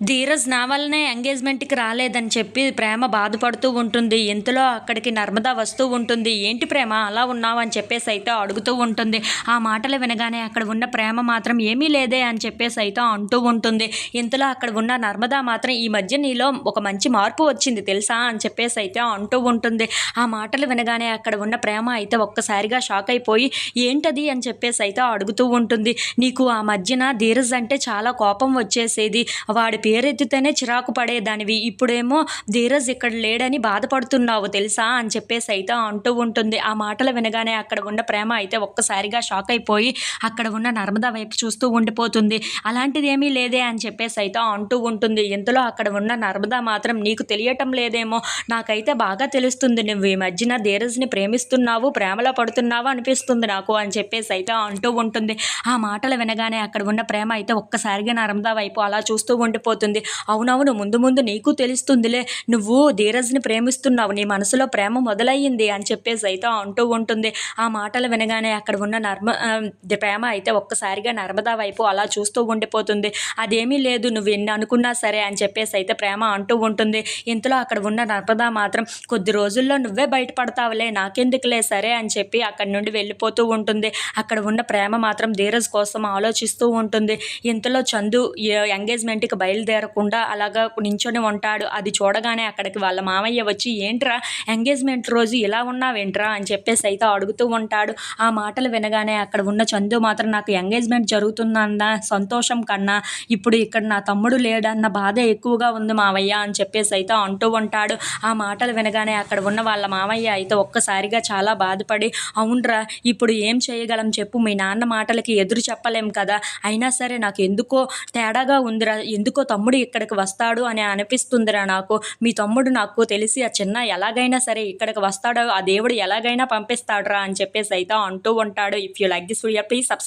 ధీరజ్ నా వల్లనే ఎంగేజ్మెంట్‌కి రాలేదని చెప్పి ప్రేమ బాధపడుతూ ఉంటుంది. ఇంతలో అక్కడికి నర్మద వస్తూ ఉంటుంది. "ఏంటి ప్రేమ అలా ఉన్నావు" అని చెప్పేసైతే అడుగుతూ ఉంటుంది. ఆ మాటలు వినగానే అక్కడ ఉన్న ప్రేమ మాత్రం "ఏమీ లేదే" అని చెప్పేసైతే అంటూ ఉంటుంది. ఇంతలో అక్కడ ఉన్న నర్మద మాత్రం "ఈ మధ్య నీలో ఒక మంచి మార్పు వచ్చింది తెలుసా" అని చెప్పేసైతే అంటూ ఉంటుంది. ఆ మాటలు వినగానే అక్కడ ఉన్న ప్రేమ అయితే ఒక్కసారిగా షాక్ అయిపోయి "ఏంటది" అని చెప్పేసైతే అడుగుతూ ఉంటుంది. "నీకు ఆ మధ్యన ధీరజ్ అంటే చాలా కోపం వచ్చేసేది. వాడి పేరెత్తితేనే చిరాకు పడేదానివి. ఇప్పుడేమో ధీరజ్ ఇక్కడ లేడని బాధపడుతున్నావు తెలుసా" అని చెప్పేసైతే అంటూ ఉంటుంది. ఆ మాటలు వినగానే అక్కడ ఉన్న ప్రేమ అయితే ఒక్కసారిగా షాక్ అయిపోయి అక్కడ ఉన్న నర్మద వైపు చూస్తూ ఉండిపోతుంది. "అలాంటిదేమీ లేదే" అని చెప్పేసైతే అంటూ ఉంటుంది. ఇంతలో అక్కడ ఉన్న నర్మద మాత్రం "నీకు తెలియటం లేదేమో, నాకైతే బాగా తెలుస్తుంది. నువ్వు ఈ మధ్యన ధీరజ్‌ని ప్రేమిస్తున్నావు, ప్రేమలో పడుతున్నావు అనిపిస్తుంది నాకు" అని చెప్పేసైతే అంటూ ఉంటుంది. ఆ మాటలు వినగానే అక్కడ ఉన్న ప్రేమ అయితే ఒక్కసారిగా నర్మద వైపు అలా చూస్తూ ఉండిపోతుంది. "అవునవును, ముందు ముందు నీకు తెలుస్తుందిలే. నువ్వు ధీరజ్‌ని ప్రేమిస్తున్నావు. నీ మనసులో ప్రేమ మొదలయ్యింది" అని చెప్పేసైతే అంటూ ఉంటుంది. ఆ మాటలు వినగానే అక్కడ ఉన్న ప్రేమ అయితే ఒక్కసారిగా నర్మద వైపు అలా చూస్తూ ఉండిపోతుంది. "అదేమీ లేదు, నువ్వు ఎన్ని అనుకున్నా సరే" అని చెప్పేసైతే ప్రేమ అంటూ ఉంటుంది. ఇంతలో అక్కడ ఉన్న నర్మద మాత్రం "కొద్ది రోజుల్లో నువ్వే బయటపడతావులే, నాకెందుకులే సరే" అని చెప్పి అక్కడి నుండి వెళ్ళిపోతూ ఉంటుంది. అక్కడ ఉన్న ప్రేమ మాత్రం ధీరజ్ కోసం ఆలోచిస్తూ ఉంటుంది. ఇంతలో చందు ఎంగేజ్మెంట్‌కి బయలుదేరకుండా అలాగా నించొని ఉంటాడు. అది చూడగానే అక్కడికి వాళ్ళ మామయ్య వచ్చి "ఏంట్రా ఎంగేజ్మెంట్ రోజు ఇలా ఉన్నావేంట్రా" అని చెప్పేసైతే అడుగుతూ ఉంటాడు. ఆ మాటలు వినగానే అక్కడ ఉన్న చందు మాత్రం "నాకు ఎంగేజ్మెంట్ జరుగుతుందన్న సంతోషం కన్నా ఇప్పుడు ఇక్కడ నా తమ్ముడు లేడన్న బాధే ఎక్కువగా ఉంది మావయ్య" అని చెప్పేసైతే అంటూ ఉంటాడు. ఆ మాటలు వినగానే అక్కడ ఉన్న వాళ్ళ మామయ్య అయితే ఒక్కసారిగా చాలా బాధపడి "అవునురా, ఇప్పుడు ఏం చేయగలం చెప్పు, మీ నాన్న మాటలకి ఎదురు చెప్పలేం కదా. అయినా సరే నాకు ఎందుకో తేడాగా ఉందిరా, ఎందుకో తమ్ముడు ఇక్కడికి వస్తాడు అని అనిపిస్తుందిరా నాకు. మీ తమ్ముడు నాకు తెలిసి ఆ చిన్న ఎలాగైనా సరే ఇక్కడికి వస్తాడు, ఆ దేవుడు ఎలాగైనా పంపిస్తాడురా" అని చెప్పేసైతే అంటూ ఉంటాడు. If you like this video please subscribe.